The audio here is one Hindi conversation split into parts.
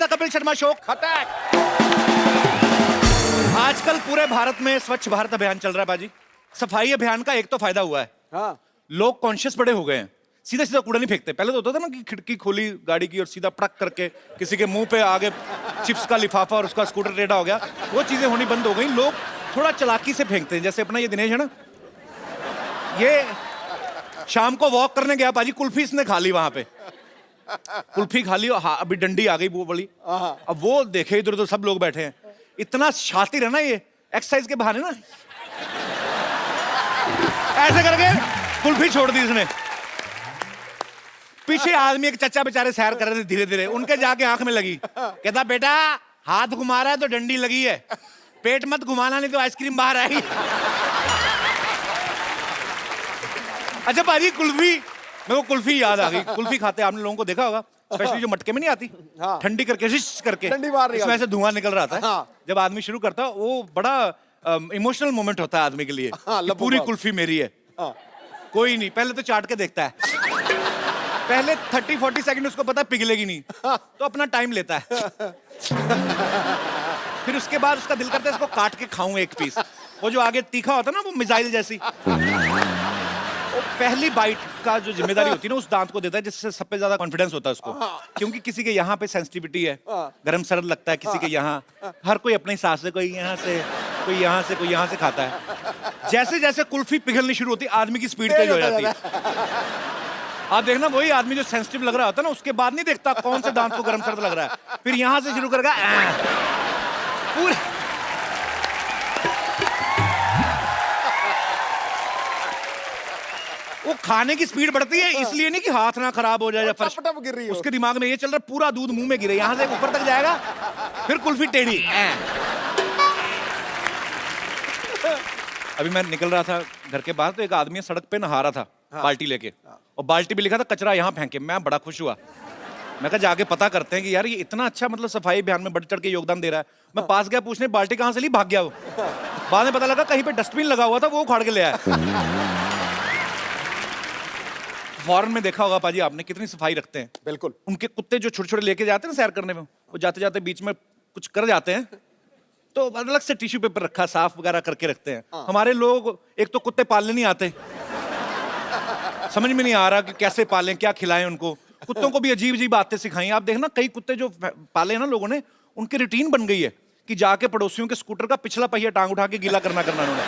The Kapil Sharma show. खटक। आजकल पूरे भारत में स्वच्छ भारत अभियान चल रहा है बाजी। सफाई अभियान का एक तो फायदा हुआ है, हाँ। लोग कॉन्शियस बड़े हो गए हैं, सीधा सीधा कूड़ा नहीं फेंकते। पहले तो होता था ना कि खिड़की खोली गाड़ी की और सीधा पटक करके किसी के मुंह पे आगे चिप्स का लिफाफा और उसका स्कूटर टेढ़ा हो गया। वो चीजें होनी बंद हो गई। लोग थोड़ा चालाकी से फेंकते हैं। जैसे अपना ये दिनेश है ना, ये शाम को वॉक करने गया बाजी, कुल्फी इसने खा ली वहां पे, कुल्फी खा ली। हाँ, अभी डंडी आ गई वो बड़ी। अब वो देखे इधर उधर सब लोग बैठे हैं, इतना शातिर है ना ये, एक्सरसाइज के बहाने ना ऐसे करके कुल्फी छोड़ दी इसने। पीछे आदमी एक चचा बेचारे सैर कर रहे थे धीरे धीरे, उनके जाके आंख में लगी। कहता बेटा हाथ घुमा रहा है तो डंडी लगी है, पेट मत घुमाना नहीं तो आइसक्रीम बाहर आएगी। अच्छा बाजी, कुल्फी, मेरे को कुल्फी याद आ गई। कुल्फी खाते आपने लोगों को देखा होगा, स्पेशली जो मटके में नहीं आती, हाँ। ठंडी करके शिश करके ठंडी बाहर निकालती। इसमें से धुआं निकल रहा था। हाँ। जब आदमी शुरू करता वो बड़ा इमोशनल मोमेंट होता है आदमी के लिए। हाँ, कि पूरी लबों कुल्फी मेरी है। हाँ। कोई नहीं, पहले तो चाट के देखता है, पहले 30-40 सेकंड उसको पता है पिघलेगी नहीं, तो अपना टाइम लेता है। फिर उसके बाद उसका दिल करता है इसको काट के खाऊं एक पीस। वो जो आगे तीखा होता है ना, वो मिसाइल जैसी, वो पहली बाइट का जो जिम्मेदारी होती है ना उस दांत को देता है, जिससे सबसे ज्यादा कॉन्फिडेंस होता है उसको। क्योंकि किसी के यहाँ पे सेंसिटिविटी है, गरम सरद लगता है किसी के यहाँ, हर कोई अपने हिसाब से, कोई यहाँ से, कोई यहाँ से, कोई यहाँ से खाता है। जैसे जैसे कुल्फी पिघलनी शुरू होती है आदमी की स्पीड तेज हो जाती है। आप देखना, वही आदमी जो सेंसिटिव लग रहा होता है ना, उसके बाद नहीं देखता कौन से दांत को गरम सर्द लग रहा है, फिर यहां से शुरू करेगा पूरे। वो खाने की स्पीड बढ़ती है, इसलिए नहीं कि हाथ ना खराब हो जाए या फर्श टप गिर रही हो। उसके दिमाग में ये चल रहा है पूरा दूध मुंह में गिरे, यहां से ऊपर तक जाएगा, फिर कुल्फी टेढ़ी। अभी मैं निकल रहा था घर के बाहर, तो एक आदमी सड़क पे नहा रहा था, बाल्टी लेके, और बाल्टी पे लिखा था कचरा यहाँ फेंके। मैं बड़ा खुश हुआ, मैं कहा जाके पता करते हैं कि यार ये इतना अच्छा मतलब सफाई अभियान में बढ़ चढ़ के योगदान दे रहा है। मैं पास गया पूछने, बाल्टी कहाँ से ली, भाग गया वो। बाद में पता लगा कहीं पे डस्टबिन लगा हुआ था, वो उखाड़ के ले आया। फॉरेन में देखा होगा पाजी आपने, कितनी सफाई रखते हैं। बिल्कुल। उनके कुत्ते जो छोटे छोटे लेके जाते हैं ना सैर करने में, वो जाते जाते बीच में कुछ कर जाते हैं तो अलग से टिश्यू पेपर रखा, साफ वगैरह करके रखते हैं। हमारे लोग एक तो कुत्ते पालने नहीं आते, समझ में नहीं आ रहा कि कैसे पालें, क्या खिलाएं उनको। कुत्तों को भी अजीब अजीब बातें सिखाई। आप देखना कई कुत्ते जो पाले ना लोगों ने, उनकी रूटीन बन गई है कि जाके पड़ोसियों के स्कूटर का पिछला पहिया टांग उठा के गीला करना उन्होंने।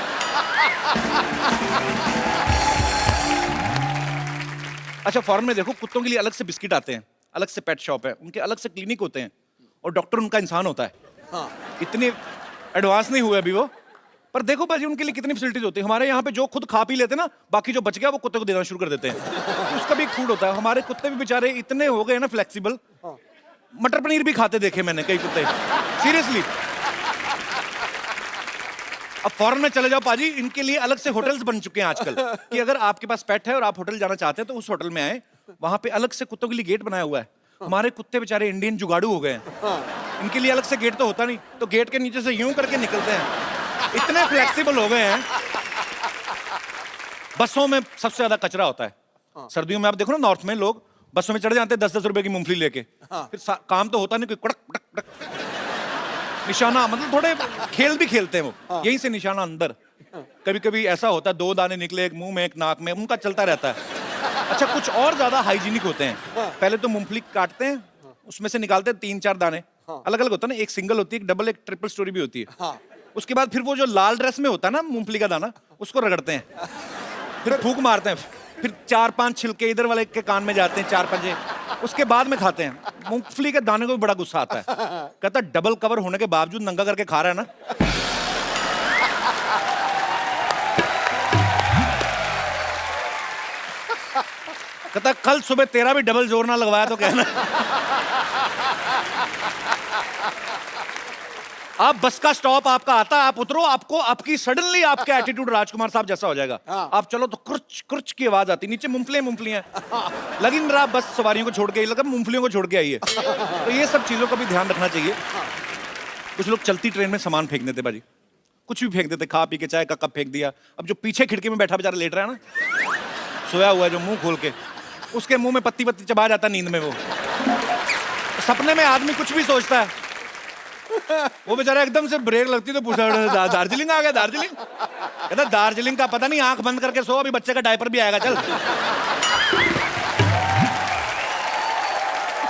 अच्छा फॉरेन में देखो, कुत्तों के लिए अलग से बिस्किट आते हैं, अलग से पेट शॉप है, उनके अलग से क्लिनिक होते हैं, और डॉक्टर उनका इंसान होता है। हाँ। इतने एडवांस नहीं हुए अभी वो, पर देखो भाजी उनके लिए कितनी फैसिलिटीज होती है। हमारे यहाँ पे जो खुद खा पी लेते ना, बाकी जो बच गया वो कुत्ते को देना शुरू कर देते हैं। तो उसका भी एक फूड होता है। हमारे कुत्ते भी बेचारे इतने हो गए ना फ्लेक्सिबल, मटर पनीर भी खाते देखे मैंने कई कुत्ते, सीरियसली। अब फॉरेन में चले जाओ पाजी, इनके लिए अलग से होटल्स बन चुके हैं आजकल, कि अगर आपके पास पेट है और आप होटल जाना चाहते हैं तो उस होटल में आए, वहां पे अलग से कुत्तों के लिए गेट बनाया हुआ है। हमारे कुत्ते बेचारे इंडियन जुगाड़ू हो गए हैं, इनके लिए अलग से गेट तो होता नहीं, तो गेट के नीचे से यूं करके निकलते हैं, इतने फ्लेक्सिबल हो गए हैं। बसों में सबसे ज्यादा कचरा होता है सर्दियों में। आप देखो ना नॉर्थ में लोग बसों में चढ़ जाते हैं 10-10 रुपए की मूंगफली लेके, फिर काम तो होता नहीं, कोई कड़क कड़क कड़क निशाना, मतलब थोड़े खेल भी खेलते हैं वो, यहीं से निशाना अंदर। कभी कभी ऐसा होता है 2 दाने निकले, एक मुंह में एक नाक में, उनका चलता रहता है। अच्छा कुछ और ज्यादा हाइजीनिक होते हैं। पहले तो मूंगफली काटते हैं, उसमें से निकालते हैं 3-4 दाने, अलग अलग होता है ना, एक सिंगल होती है, एक डबल, एक ट्रिपल स्टोरी भी होती है। उसके बाद फिर वो जो लाल ड्रेस में होता है ना मूंगफली का दाना, उसको रगड़ते हैं, फिर फूंक मारते हैं, फिर 4-5 छिलके इधर वाले के कान में जाते हैं, 4 पंजे, उसके बाद में खाते हैं। मूंगफली के दाने को भी बड़ा गुस्सा आता है, कहता है डबल कवर होने के बावजूद नंगा करके खा रहा है ना। कहता कल सुबह तेरा भी डबल जोर ना लगवाया तो कहना। आप बस का स्टॉप आपका आता है, आप उतरो, आपको आपकी सडनली आपका एटीट्यूड राजकुमार साहब जैसा हो जाएगा। आप चलो तो कुर्च कुर्च की आवाज आती, नीचे मूंगफलियां लगिन रहा, बस सवारियों को छोड़ के, लगा मूंगफलियों को छोड़ के आइए। तो ये सब चीजों का भी ध्यान रखना चाहिए। कुछ लोग चलती ट्रेन में सामान फेंक देते बाजी, कुछ भी फेंक देते, खा पी के चाय का कप फेंक दिया। अब जो पीछे खिड़की में बैठा बेचारा लेट रहा है ना, सोया हुआ है जो मुंह खोल के, उसके मुंह में पत्ती पत्ती चबा जाता नींद में वो। सपने में आदमी कुछ भी सोचता है। वो बेचारा एकदम से ब्रेक लगती तो पूछा दार्जिलिंग आ गया, दार्जिलिंग? कहता दार्जिलिंग का पता नहीं, आंख बंद करके सो, अभी बच्चे का डायपर भी आएगा, चल।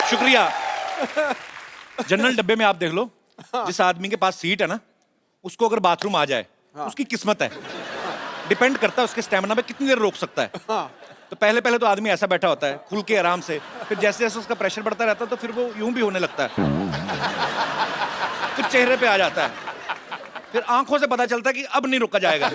शुक्रिया। जनरल डब्बे में आप देख लो, जिस आदमी के पास सीट है ना, उसको अगर बाथरूम आ जाए, उसकी किस्मत है। डिपेंड करता है उसके स्टेमिना पे कितनी देर रोक सकता है। तो पहले पहले तो आदमी ऐसा बैठा होता है खुल के आराम से, फिर जैसे जैसे उसका प्रेशर बढ़ता रहता है तो फिर वो यूं भी होने लगता है, फिर चेहरे पे आ जाता है, फिर आंखों से पता चलता है कि अब नहीं रुका जाएगा,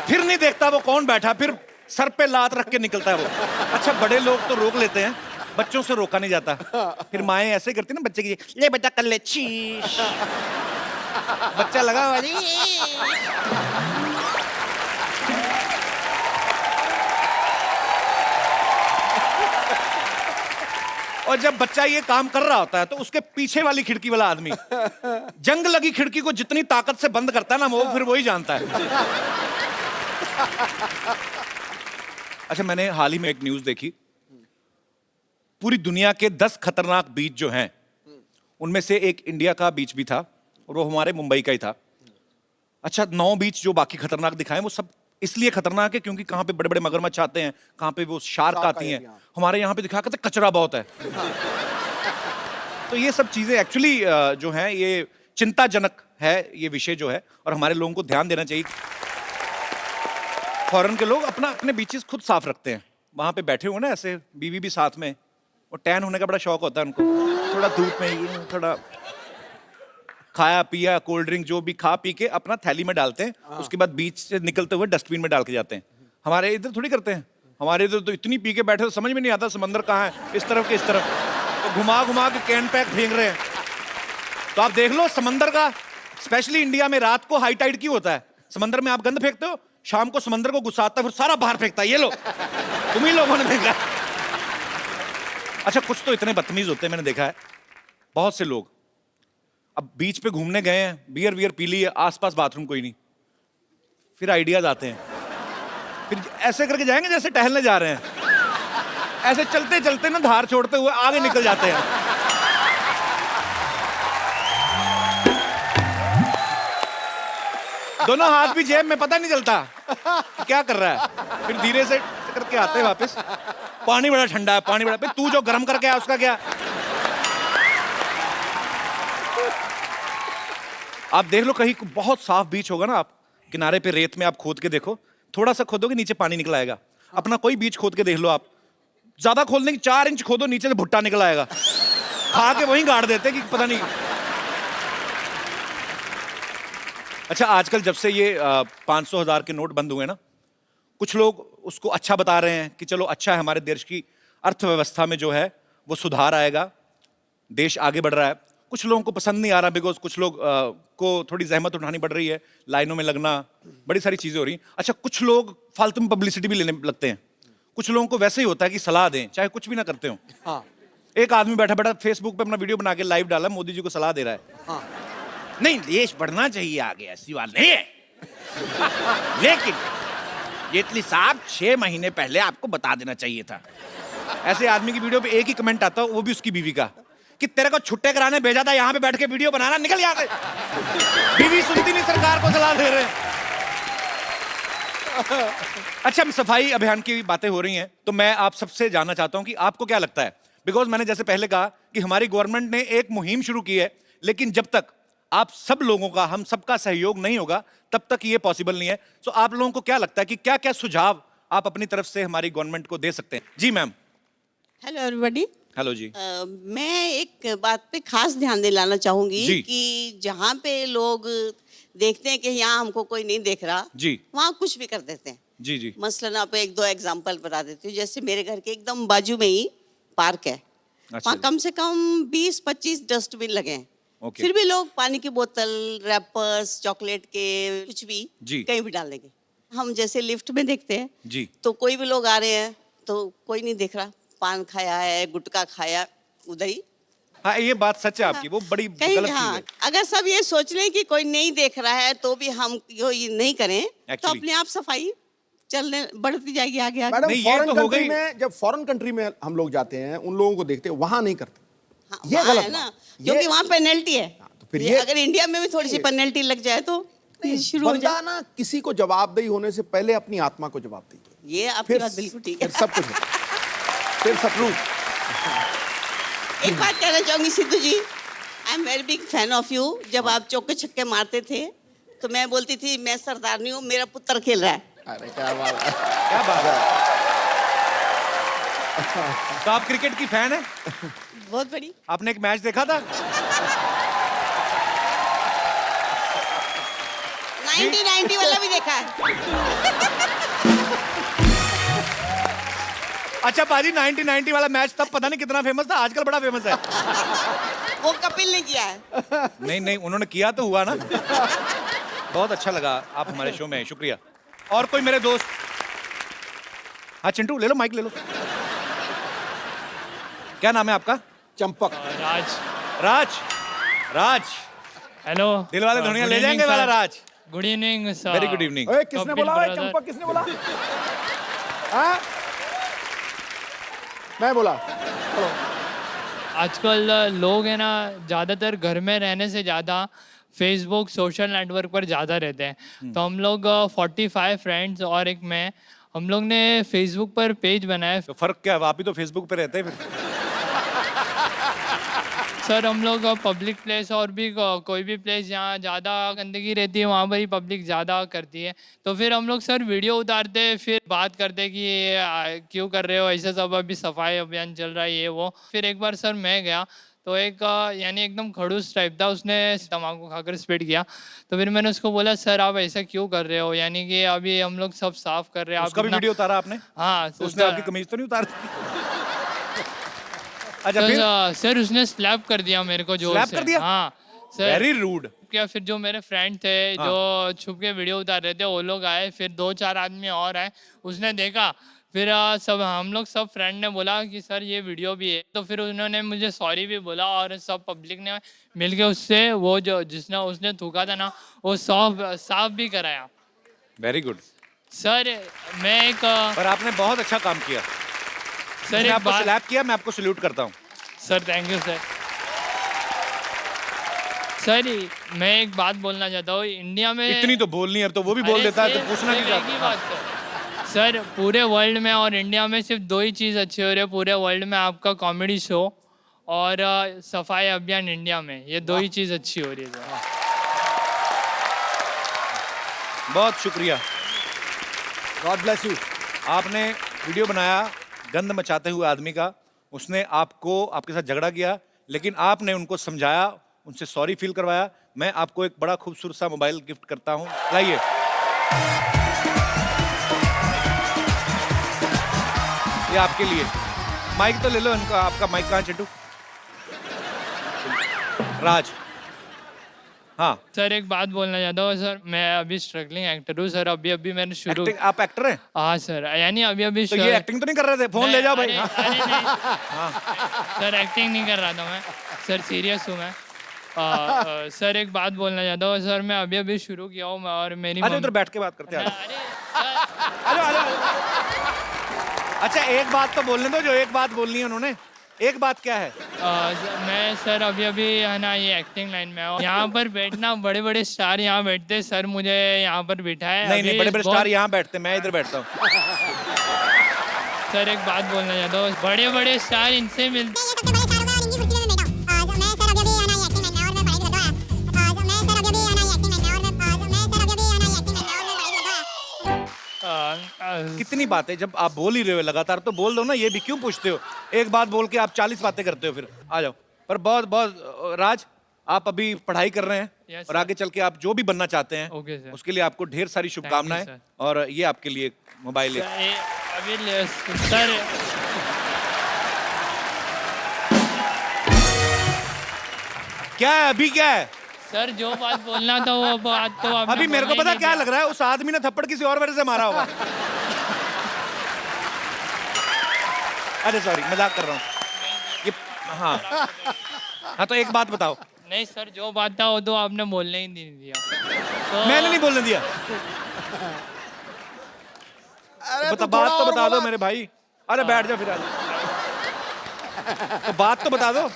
फिर नहीं देखता वो कौन बैठा, फिर सर पे लात रख के निकलता है वो। अच्छा, बड़े लोग तो रोक लेते हैं, बच्चों से रोका नहीं जाता। फिर माएं ऐसे करती ना बच्चे की, ले बेटा कर ले, शीश। बच्चा लगा हुआ जी। और जब बच्चा ये काम कर रहा होता है तो उसके पीछे वाली खिड़की वाला आदमी जंग लगी खिड़की को जितनी ताकत से बंद करता है ना, वो फिर वही जानता है। अच्छा, मैंने हाल ही में एक न्यूज देखी, पूरी दुनिया के 10 खतरनाक बीच जो हैं, उनमें से एक इंडिया का बीच भी था और वो हमारे मुंबई का ही था। अच्छा, 9 बीच जो बाकी खतरनाक दिखाए वो सब इसलिए खतरनाक है क्योंकि कहाँ पे बड़े बड़े मगरमच्छ आते हैं, कहाँ पे वो शार्क आती हैं। हमारे यहाँ पे दिखा करते कचरा बहुत है। तो ये सब चीजें एक्चुअली जो हैं, ये चिंताजनक है ये विषय जो है, और हमारे लोगों को ध्यान देना चाहिए। फॉरेन के लोग अपने बीचेस खुद साफ रखते हैं, वहां पे बैठे हुए ना ऐसे, बीवी भी साथ में, और टैन होने का बड़ा शौक होता है उनको, थोड़ा धूप में ये थोड़ा खाया पिया, कोल्ड ड्रिंक जो भी खा पी के अपना थैली में डालते हैं, उसके बाद बीच से निकलते हुए डस्टबिन में डाल के जाते हैं। हमारे इधर थोड़ी करते हैं, हमारे इधर तो इतनी पी के बैठे तो समझ में नहीं आता समंदर कहाँ है, इस तरफ के इस तरफ, तो घुमा घुमा के कैन पैक फेंक रहे हैं। तो आप देख लो समंदर का, स्पेशली इंडिया में रात को हाई टाइड क्यों होता है? समंदर में आप गंद फेंकते हो, शाम को समंदर को गुस्सा आता है, फिर सारा बाहर फेंकता है, ये लो तुम ही लोगों ने फेंका। अच्छा, कुछ तो इतने बदतमीज होते हैं, मैंने देखा है बहुत से लोग। अब बीच पे घूमने गए हैं, बियर वियर पी ली है, आसपास बाथरूम कोई नहीं, फिर आइडियाज आते हैं, फिर ऐसे करके जाएंगे जैसे टहलने जा रहे हैं, ऐसे चलते चलते ना धार छोड़ते हुए आगे निकल जाते हैं। दोनों हाथ भी जेब में, पता नहीं चलता कि क्या कर रहा है। फिर धीरे से करके आते हैं वापस, पानी बड़ा ठंडा है, पानी बड़ा, तू जो गर्म करके आया उसका क्या? आप देख लो कहीं बहुत साफ बीच होगा ना, आप किनारे पे रेत में आप खोद के देखो, थोड़ा सा खोदोगे नीचे पानी निकल आएगा। अपना कोई बीच खोद के देख लो आप, ज्यादा खोदने की 4 इंच खोदो, नीचे से भुट्टा निकल आएगा, खा के वहीं गाड़ देते कि पता नहीं। अच्छा, आजकल जब से ये 500 1000 के नोट बंद हुए ना, कुछ लोग उसको अच्छा बता रहे हैं कि चलो अच्छा है, हमारे देश की अर्थव्यवस्था में जो है वो सुधार आएगा, देश आगे बढ़ रहा है। कुछ लोगों को पसंद नहीं आ रहा, बिकॉज कुछ लोग को थोड़ी जहमत उठानी पड़ रही है, लाइनों में लगना, बड़ी सारी चीजें हो रही। अच्छा, कुछ लोग फालतू में पब्लिसिटी भी लेने लगते हैं। कुछ लोगों को वैसे ही होता है कि सलाह दें, चाहे कुछ भी ना करते हो। हाँ। एक आदमी बैठा बैठा फेसबुक पे अपना वीडियो बना के लाइव डाला, मोदी जी को सलाह दे रहा है। हाँ। नहीं, देश बढ़ना चाहिए आगे, ऐसी बात नहीं है। लेकिन जेटली साहब 6 महीने पहले आपको बता देना चाहिए था। ऐसे आदमी की वीडियो पे एक ही कमेंट आता, वो भी उसकी बीवी का, कि तेरे को छुट्टे कराने भेजा था, यहाँ पे बैठ के वीडियो बनाना, निकल यहाँ से। बीवी सुनती नहीं, सरकार को सलाह दे रहे हैं। अच्छा, सफाई अभियान की बातें हो रही हैं, तो मैं आप सबसे जानना चाहता हूं कि आपको क्या लगता है, बिकॉज मैंने जैसे पहले कहा कि हमारी गवर्नमेंट ने एक मुहिम शुरू की है, लेकिन जब तक आप सब लोगों का, हम सबका सहयोग नहीं होगा, तब तक ये पॉसिबल नहीं है। तो आप लोगों को क्या लगता है कि क्या क्या सुझाव आप अपनी तरफ से हमारी गवर्नमेंट को दे सकते हैं? जी मैम। Hello everybody. हेलो जी। मैं एक बात पे खास ध्यान दिलाना चाहूंगी कि जहाँ पे लोग देखते हैं कि यहाँ हमको कोई नहीं देख रहा जी, वहाँ कुछ भी कर देते हैं। जी जी। मसलन आप 1-2 एग्जांपल बता देती हूँ। जैसे मेरे घर के एकदम बाजू में ही पार्क है, वहाँ कम से कम 20-25 डस्टबिन लगे हैं। फिर भी लोग पानी की बोतल, रैपर्स, चॉकलेट के कुछ भी कहीं भी डाल देंगे। हम जैसे लिफ्ट में देखते हैं जी, तो कोई भी लोग आ रहे हैं तो कोई नहीं देख रहा, पान खाया है, गुटखा खाया, उधर ही। हाँ, ये बात सच है आपकी, वो बड़ी गलत चीज है। अगर सब ये सोच लें कि कोई नहीं देख रहा है तो भी हम ये नहीं करें, तो अपने आप सफाई चलने बढ़ती जाएगी आगे आगे। मैडम नहीं, ये फॉरेन तो हो कंट्री गई। में, जब फॉरेन कंट्री में हम लोग जाते हैं, उन लोगों को देखते हैं, वहां नहीं करते। हाँ, ये वहाँ गलत है ना, बात। क्योंकि ये- वहाँ पेनल्टी है। तो फिर ये ये- अगर इंडिया में भी थोड़ी सी पेनल्टी लग जाए तो शुरू हो बंदा जाए। ना किसी को जवाबदेही होने से पहले अपनी आत्मा को जवाबदेही करे। ये आपकी फिर बात बिल्कुल ठीक फिर है। सब कुछ होता है। फिर सब कुछ। एक बात कहना चाहूंगी Sidhu ji, I am very big fan of you. जब आप चौके छक्के मारते थे तो मैं बोलती थी मैं सरदारनी हूँ, मेरा पुत्र खेल रहा है। अरे क्या बात है। क्या बात है। तो आप क्रिकेट की फैन है? बहुत बड़ी। आपने एक मैच देखा था? 1990 वाला भी देखा है। अच्छा पाजी, 1990 वाला मैच तब पता नहीं कितना फेमस था, आजकल बड़ा फेमस है। वो कपिल ने किया है। नहीं नहीं, उन्होंने किया तो हुआ ना। बहुत अच्छा लगा आप हमारे शो में हैं, शुक्रिया। और कोई मेरे दोस्त? हाँ चिंटू, ले लो माइक ले लो। क्या नाम है आपका? चंपक। राज। राज। राज हेलो। दिल वाले दुनिया ले जाएंगे वाला Raj. Good evening sir. Very good evening. ओए किसने कपिल बोला? ओए brother। चंपक किसने बोला? हाँ? मैं बोला। चलो। आजकल लोग है ना ज़्यादातर घर में रहने से ज़्यादा फेसबुक सोशल नेटवर्क पर ज़्यादा रहते हैं। तो हम लोग 45 फ्रेंड्स और एक मैं, हम लोग ने फेसबुक पर पेज बनाया। तो फर्क क्या है, आप ही तो फेसबुक पे रहते हैं फिर। सर हम लोग पब्लिक प्लेस और भी कोई भी प्लेस जहाँ ज़्यादा गंदगी रहती है वहाँ पर ही पब्लिक ज़्यादा करती है। तो फिर हम लोग सर वीडियो उतारते फिर बात करते कि ये क्यों कर रहे हो ऐसे सब, अभी सफाई अभियान चल रहा है ये वो। फिर एक बार सर मैं गया तो एक यानी एकदम खड़ूस टाइप था, उसने तम्बाकू खाकर स्पिट किया। तो फिर मैंने उसको बोला सर आप ऐसा क्यों कर रहे हो, यानी कि अभी हम लोग सब साफ कर रहे हैं। उसका भी वीडियो उतारा आपने? हाँ तो उसने आपकी कमीज तो नहीं उतार दी? अच्छा फिर? सर उसने स्लैप कर दिया मेरे को जोर स्लैप से। कर दिया? हाँ सर। Very rude. क्या फिर जो मेरे फ्रेंड थे जो छुप के वीडियो उतार रहे थे वो लोग आए, फिर 2-4 आदमी और आए, उसने देखा। फिर सब हम लोग सब फ्रेंड ने बोला कि सर ये वीडियो भी है। तो फिर उन्होंने मुझे सॉरी भी बोला और सब पब्लिक ने मिलके उससे वो जो जिसने उसने थूका था ना वो साफ भी कराया। वेरी गुड सर मैं एक पर आपने बहुत अच्छा काम किया। सर मैंने एक आपको बात। स्लैप किया, मैं आपको सल्यूट करता हूँ। Sir thank you sir. Sir मैं एक बात बोलना चाहता हूँ, इंडिया में इतनी तो बोलनी है, अब तो वो भी बोल अरे देता है तो सिर्फ- पूछना सिर्फ नहीं एक ही चाहता। बात सर पूरे वर्ल्ड में और इंडिया में सिर्फ 2 ही चीज़ अच्छी हो रही है पूरे वर्ल्ड में, आपका कॉमेडी शो और सफाई अभियान इंडिया में, ये 2 ही चीज़ अच्छी हो रही है सर। बहुत शुक्रिया। God bless you. आपने वीडियो बनाया गंद मचाते हुए आदमी का, उसने आपको आपके साथ झगड़ा किया, लेकिन आपने उनको समझाया, उनसे सॉरी फील करवाया। मैं आपको एक बड़ा खूबसूरत सा मोबाइल गिफ्ट करता हूँ, लाइए। ये आपके लिए। माइक तो ले लो इनका, आपका माइक कहाँ है चिंटू? राज। हाँ सर एक बात बोलना चाहता हूँ सर, मैं अभी स्ट्रगलिंग एक्टर हूँ सर, अभी अभी मैंने शुरू। एक्टिंग, आप एक्टर हैं? हाँ सर, यानी अभी अभी तो ये एक्टिंग तो नहीं कर रहे थे? फोन ले जाओ भाई। अरे, अरे नहीं सर एक्टिंग नहीं कर रहा था मैं सर, सीरियस हूँ मैं। सर एक बात बोलना चाहता हूँ सर, मैं अभी अभी शुरू किया हूँ और मेरी अच्छा उधर बैठ के बात करते हैं। अरे हेलो। अच्छा एक बात तो बोलने दो, जो एक बात बोलनी है उन्होंने। एक बात क्या है? मैं सर अभी अभी है ना ये एक्टिंग लाइन में हूँ, यहाँ पर बैठना, बड़े बड़े स्टार यहाँ बैठते, सर मुझे यहाँ पर बिठाए। नहीं नहीं, बड़े बड़े स्टार यहाँ बैठते, मैं इधर बैठता हूँ। सर एक बात बोलना चाहता हूँ, बड़े बड़े स्टार इनसे मिलते। कितनी बातें, जब आप बोल ही रहे हो लगातार तो बोल दो ना, ये भी क्यों पूछते हो? एक बात बोल के आप 40 बातें करते हो, फिर आ जाओ। पर बहुत बहुत राज, आप अभी पढ़ाई कर रहे हैं Yes, और आगे चल के आप जो भी बनना चाहते हैं Okay, sir. उसके लिए आपको ढेर सारी शुभकामनाएं। sir. और ये आपके लिए मोबाइल है। अभी सर क्या है अभी, क्या है सर जो बात बोलना था वो बात तो आपने अभी? मेरे को बोलना ही पता नहीं क्या दिया। लग रहा है, उस आदमी ने थप्पड़ किसी और वजह से मारा होगा। अरे सॉरी, मजाक कर रहा हूँ ये। हाँ हाँ, तो एक बात बताओ। नहीं सर जो बात था वो तो आपने बोलने ही नहीं दिया तो मैंने नहीं बोलने दिया। तो बात थोड़ा तो और बता दो बोला। मेरे भाई। अरे बैठ जा फिर आज। तो बात तो बता दो।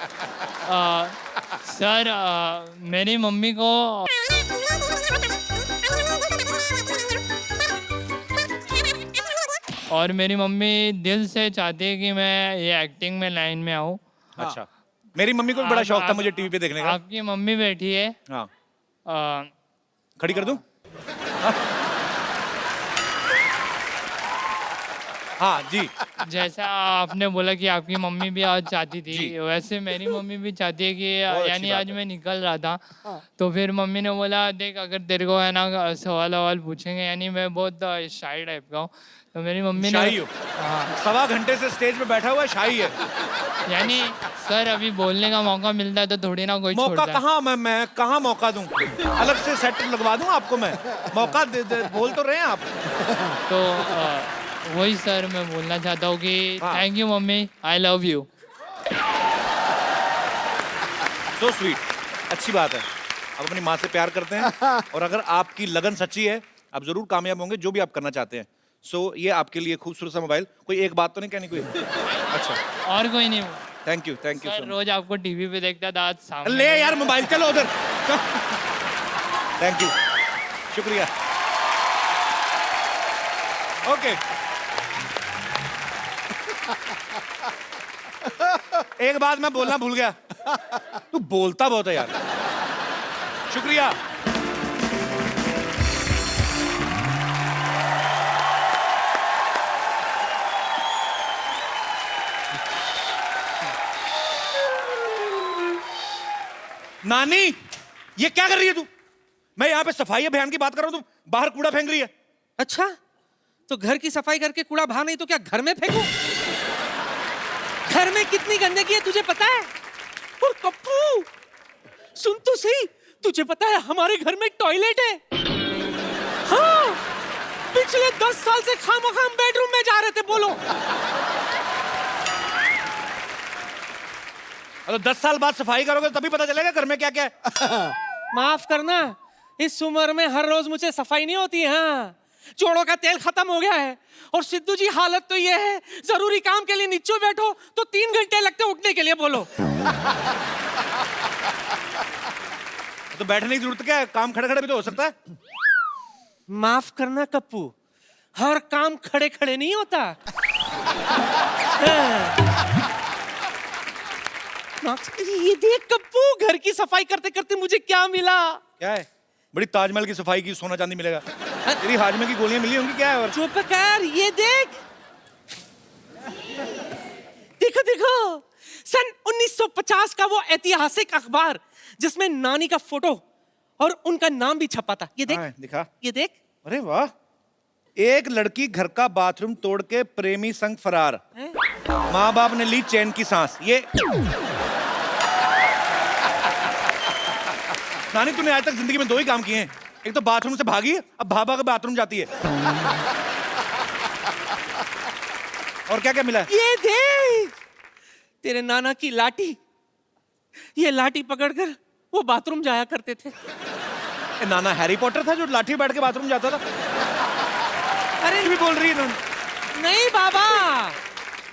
सर मेरी मम्मी को और मेरी मम्मी दिल से चाहती है कि मैं ये एक्टिंग में लाइन में आऊँ। अच्छा, मेरी मम्मी को भी बड़ा शौक था मुझे टीवी पे देखने का। आपकी मम्मी बैठी है। हाँ, आ, खड़ी कर दूं? हाँ जी। जैसा आपने बोला कि आपकी मम्मी भी आज चाहती थी, वैसे मेरी मम्मी भी चाहती है कि अच्छी यानी बात आज है। मैं निकल रहा था तो फिर मम्मी ने बोला देख अगर तेरे को है ना सवाल पूछेंगे, यानी मैं बहुत शाई टाइप का हूँ, तो मेरी मम्मी ने शाही हो? सवा घंटे से स्टेज पे बैठा हुआ है, शाही है। यानी सर अभी बोलने का मौका मिलता है तो थोड़ी ना कोई मौका छोड़ता है। कहाँ, मैं कहाँ मौका दूं? अलग से सेट लगवा दूं आपको मैं? मौका बोल तो रहे हैं आप। तो वही सर मैं बोलना चाहता हूँ कि हाँ। Thank you mummy, I love you. So sweet, अच्छी बात है। आप अपनी माँ से प्यार करते हैं और अगर आपकी लगन सच्ची है आप जरूर कामयाब होंगे जो भी आप करना चाहते हैं। सो ये आपके लिए खूबसूरत सा मोबाइल। कोई एक बात तो नहीं कहनी कोई? अच्छा, और कोई नहीं। थैंक यू सर रोज आपको टीवी पे देखता था, आज सामने ले यार मोबाइल, चलो उधर। थैंक यू, शुक्रिया। ओके, एक बात मैं बोलना भूल गया, तू बोलता बहुत है यार। शुक्रिया। नानी, ये क्या कर रही है तू? मैं यहाँ पे सफाई अभियान की बात कर रहा हूँ, तू बाहर कूड़ा फेंक रही है। अच्छा, तो घर की सफाई करके कूड़ा बाहर नहीं तो क्या घर में फेंकूं? घर में कितनी गंदगी है तुझे पता है? और कप्पू, सुन तो सही, तुझे पता है हमारे घर में टॉयलेट है। हाँ, पिछले 10 साल से खामखाम बेडरूम में जा रहे थे। बोलो, तो 10 साल बाद सफाई करोगे तभी पता चलेगा घर में क्या क्या है। माफ करना, इस उम्र में हर रोज मुझे सफाई नहीं होती है। हाँ, जोड़ों का तेल खत्म हो गया है। और सिद्धू जी हालत तो ये है, जरूरी काम के लिए नीचे बैठो तो 3 घंटे लगते उठने के लिए। बोलो, तो बैठने की जरूरत क्या है? काम खड़े खड़े भी तो हो सकता है। माफ करना कप्पू, हर काम खड़े खड़े नहीं होता। ये देख कप्पू, घर की सफाई करते करते मुझे क्या मिला। क्या है? बड़ी ताजमहल की सफाई की, सोना चांदी मिलेगा। तेरी हाजमे की गोलियां मिली होंगी, क्या है? और चुप कर, ये देख, देखो देखो, सन 1950 का वो ऐतिहासिक अखबार जिसमें नानी का फोटो और उनका नाम भी छपा था। ये देख, हाँ, दिखा। ये देख। अरे वाह, एक लड़की घर का बाथरूम तोड़ के प्रेमी संग फरार, माँ बाप ने ली चैन की सांस। ये नानी, तूने आज तक जिंदगी में 2 ही काम किए हैं, एक तो बाथरूम से भागी, अब भाभा के बाथरूम जाती है। और क्या क्या मिला है? ये देख, तेरे नाना की लाठी। ये लाठी पकड़कर वो बाथरूम जाया करते थे। ए, नाना हैरी पॉटर था जो लाठी बैठ के बाथरूम जाता था? अरे भी बोल रही है ना? नहीं बाबा,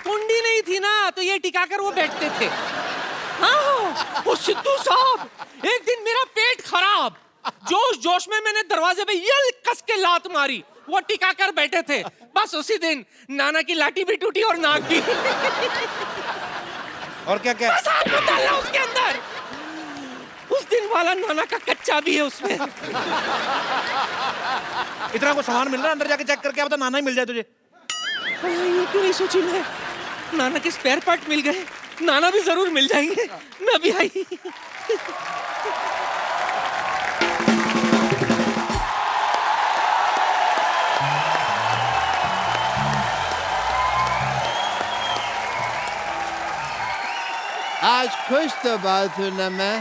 कुंडी नहीं थी ना, तो ये टिकाकर वो बैठते थे। हाँ, वो सिद्धू साहब, एक दिन मेरा पेट खराब, जोश जोश में मैंने दरवाजे पे यल कस के लात मारी, वो टिकाकर बैठे थे। बस उसी दिन नाना की लाठी भी टूटी और नाक भी। और क्या क्या? बस हाथ मत डालना उसके अंदर, उस दिन वाला नाना का कच्चा भी है उसमें। इतना को सामान मिल रहा है, अंदर जाके चेक करके बता, नाना ही मिल जाए तुझे। ये क्यों नहीं सोची मैं, नाना के स्पेयर पार्ट मिल गए, नाना भी जरूर मिल जाएंगे। मैं भी आई। आज खुश तो बात हूं ना मैं।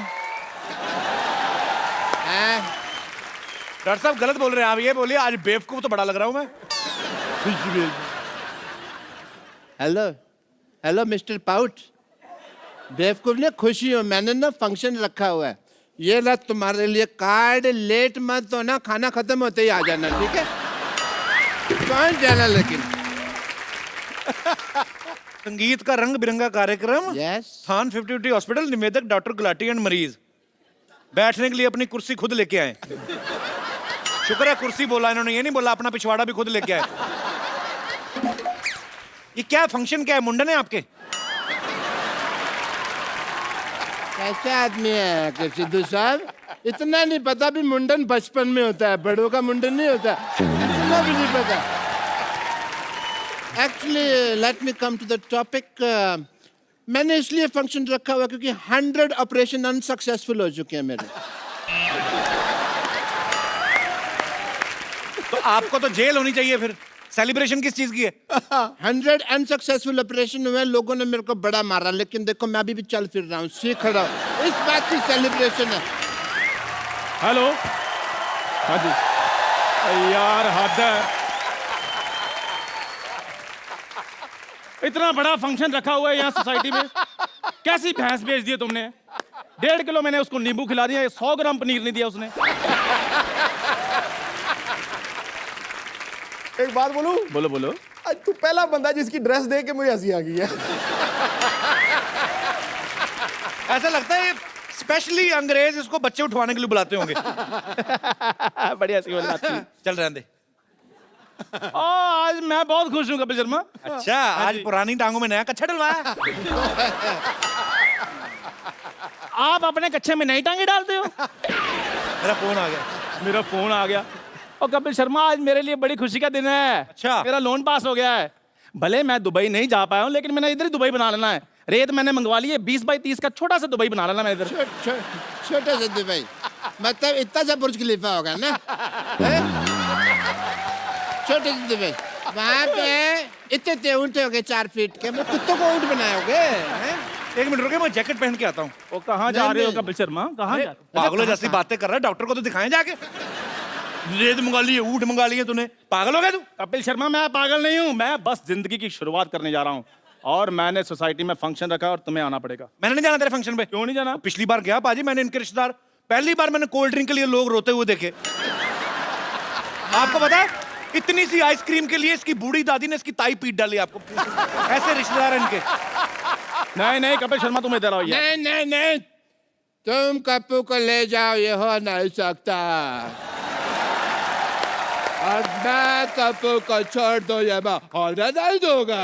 डॉक्टर साहब गलत बोल रहे हैं आप, ये बोलिए आज बेवकूफ तो बड़ा लग रहा हूं मैं। हेलो हेलो मिस्टर पाउट, बेवकूफ ने खुशी हो, मैंने ना फंक्शन रखा हुआ है, ये ला तुम्हारे लिए कार्ड, लेट मत तो ना, खाना खत्म होते ही आ जाना, ठीक है? कौन जाना लेकिन संगीत का रंग बिरंगा कार्यक्रम, यस स्थान 50-50 हॉस्पिटल, निवेदक डॉक्टर गुलाटी एंड मरीज। बैठने के लिए अपनी कुर्सी खुद लेके आए। शुक्र है कुर्सी बोला इन्होंने, ये नहीं बोला अपना पिछवाड़ा भी खुद लेके आए। ये क्या फंक्शन, क्या है, मुंडन है आपके? कैसा आदमी है कि सिद्धू साहब, इतना नहीं पता भी मुंडन बचपन में होता है, बड़ों का मुंडन नहीं होता, इतना भी नहीं पता। Actually let me come to the topic. मैंने इसलिए फंक्शन रखा हुआ क्योंकि 100 ऑपरेशन अनसक्सेसफुल हो चुके हैं मेरे। तो आपको तो जेल होनी चाहिए फिर। सेलिब्रेशन किस चीज की है? 100 अनसक्सेसफुल ऑपरेशन हुए, लोगों ने मेरे को बड़ा मारा, लेकिन देखो मैं अभी भी चल फिर रहा हूँ, सीख रहा हूँ, इस बात की सेलिब्रेशन है। हेलो, हाँ जी। यार हद है, इतना बड़ा फंक्शन रखा हुआ है यहाँ सोसाइटी में, कैसी भैंस बेच दी है तुमने? 1.5 किलो मैंने उसको नींबू खिला दिया, 100 ग्राम पनीर नहीं दिया उसने। एक बात बोलूं? बोलो बोलो। आज तू पहला बंदा है जिसकी ड्रेस देख के मुझे हंसी आ गई है। ऐसा लगता है स्पेशली अंग्रेज इसको बच्चे उठवाने के लिए बुलाते होंगे। बढ़िया सी बात थी। चल रहने दे। आज मैं बहुत खुश हूँ कपिल शर्मा। अच्छा, आज पुरानी टांगों में नया कच्छा डलवाया। आप अपने कच्छे में नई टांगे डालते हो? मेरा फोन आ गया। मेरा फोन आ गया। और कपिल शर्मा, आज मेरे लिए बड़ी खुशी का दिन है। अच्छा। मेरा लोन पास हो गया है। भले मैं दुबई नहीं जा पाया हूँ, लेकिन मैंने इधर ही दुबई बना लेना है। रेत मैंने मंगवा ली है, 20 बाई 30 का छोटा सा दुबई बना लेना मैं इधर। छोटा सा दुबई मतलब इतना सा बुर्ज खलीफा होगा ना? छोटे से दुबई, वहाँ पे इतने ऊँट हो गए 4 फीट के, मैं कुत्तों को ऊँट बनाओगे? एक मिनट रुके, मैं जैकेट पहन के आता हूँ। वो कहाँ जा रहे हो कपिल शर्मा? कहाँ जा रहे हो? पागलों जैसी बातें कर रहा है, डॉक्टर को तो दिखाएं जाके। रेत मंगा ली है, ऊँट मंगा लिए तूने, पागल हो गया तू? कपिल शर्मा, मैं पागल नहीं हूँ, मैं बस जिंदगी की शुरुआत करने जा रहा हूँ और मैंने सोसाइटी में फंक्शन रखा और तुम्हें आना पड़ेगा। मैंने नहीं जाना तेरे फंक्शन पे। क्यों नहीं जाना? पिछली बार गया पाजी, मैंने इनके रिश्तेदार, पहली बार मैंने कोल्ड ड्रिंक के लिए लोग रोते हुए देखे। आपको पता है, इतनी सी आइसक्रीम के लिए इसकी बूढ़ी दादी ने इसकी ताई पीट डाली। आपको ऐसे रिश्तेदार इनके। नहीं नहीं कपिल शर्मा, तुम इधर आओ यार। नहीं नहीं नहीं, तुम कप्पू को ले जाओ, ये हो नहीं सकता। और मैं कप्पू को छोड़ दो, ये मैं ऑर्डर नहीं दूंगा।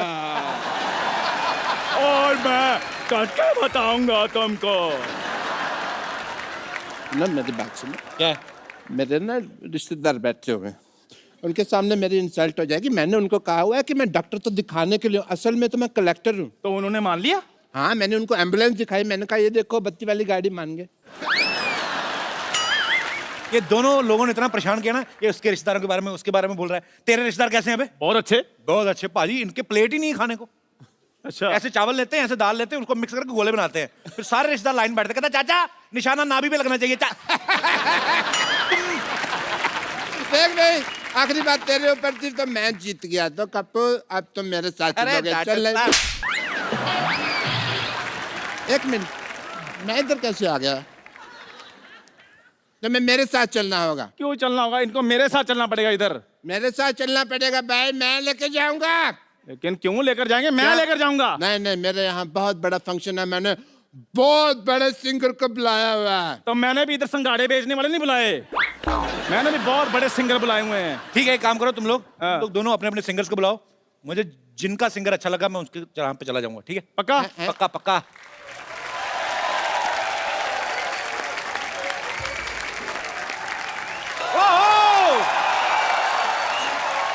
और मैं करके बताऊंगा तुमको। ना मेरी बात सुनो, क्या? मेरे ना रिश्तेदार बैठे हुए हैं, उनके सामने मेरी इंसल्ट हो जाएगी। मैंने उनको कहा हुआ है कि मैं डॉक्टर तो दिखाने के लिए, असल में तो मैं कलेक्टर हूँ। तो उन्होंने मान लिया? हाँ, मैंने उनको एम्बुलेंस दिखाई, मैंने कहा ये देखो बत्ती वाली गाड़ी, मान गए। ये दोनों लोगों ने इतना परेशान किया ना, ये उसके रिश्तेदारों के बारे में, उसके बारे में बोल रहा है। तेरे रिश्तेदार कैसे हैं बे? बहुत अच्छे। बहुत अच्छे पाजी, इनके प्लेट ही नहीं है खाने को। अच्छा। ऐसे चावल लेते हैं, ऐसे दाल लेते हैं, उसको मिक्स करके गोले बनाते हैं, फिर सारे रिश्तेदार लाइन बैठते, कहता चाचा निशाना नाभि पे लगना चाहिए। देख नहीं, आखिरी बात तेरे ऊपर थी तो मैं जीत गया, तो कप्पू अब तुम मेरे साथ चलोगे। चल एक मिनट, मैं इधर कैसे आ गया? तो मैं मेरे साथ चलना होगा। क्यों चलना होगा? इनको मेरे साथ चलना पड़ेगा इधर। मेरे साथ चलना पड़ेगा भाई, मैं लेके जाऊंगा। लेकिन क्यों लेकर जाएंगे? मैं लेकर जाऊंगा। नहीं नहीं, मेरे यहाँ बहुत बड़ा फंक्शन है, मैंने बहुत बड़े सिंगर को बुलाया हुआ है। तो मैंने भी इधर संगाड़े बेचने वाले नहीं बुलाए, मैंने भी बहुत बड़े सिंगर बुलाए हुए हैं। ठीक है, एक काम करो तुम लोग दोनों अपने अपने सिंगर्स को बुलाओ। मुझे जिनका सिंगर अच्छा लगा मैं उसके चढ़ान पे चला जाऊंगा। ठीक है? पक्का? पक्का पक्का।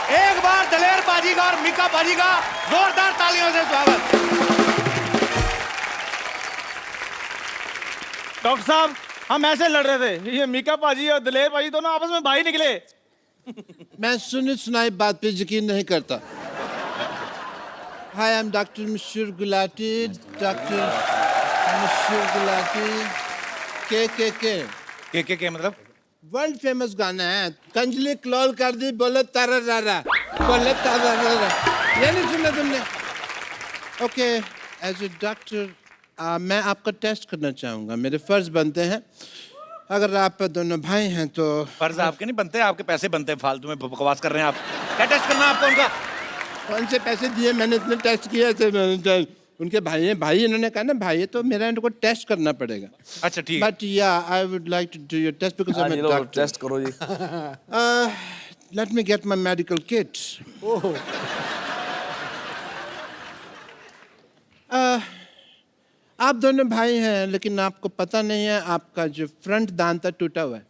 एक बार दलेर बाजी का और मीका बाजी का जोरदार तालियों से स्वागत। डॉक्टर साहब, हम ऐसे लड़ रहे थे, ये मीका पाजी और दलेर पाजी दोनों आपस में भाई निकले। मैं सुनी सुनाई बात पे यकीन नहीं करता। Hi, I am doctor mister Gulati, doctor mister Gulati. के मतलब? वर्ल्ड फेमस गाना है, कंजली क्लोल कर दी, बोले तारा रारा, बोले तारा रारा। ये नहीं सुना तुमने? ओके, एज ए डॉक्टर मैं आपका टेस्ट करना चाहूँगा, मेरे फर्ज बनते हैं। अगर आप दोनों भाई हैं तो। फर्ज आपके नहीं बनते, आपके पैसे बनते हैं, फालतू में बकवास कर रहे हैं आप। क्या टेस्ट करना है आपको उनका? कौन से पैसे दिए मैंने इतने टेस्ट किए थे उनके भाई हैं भाई इन्होंने कहा ना भाई तो मेरा इनको टेस्ट करना पड़ेगा अच्छा ठीक है but yeah I would like to do your test because I am a doctor test करो जी let me get my medical kit आप दोनों भाई हैं लेकिन आपको पता नहीं है आपका जो फ्रंट दांत है टूटा हुआ है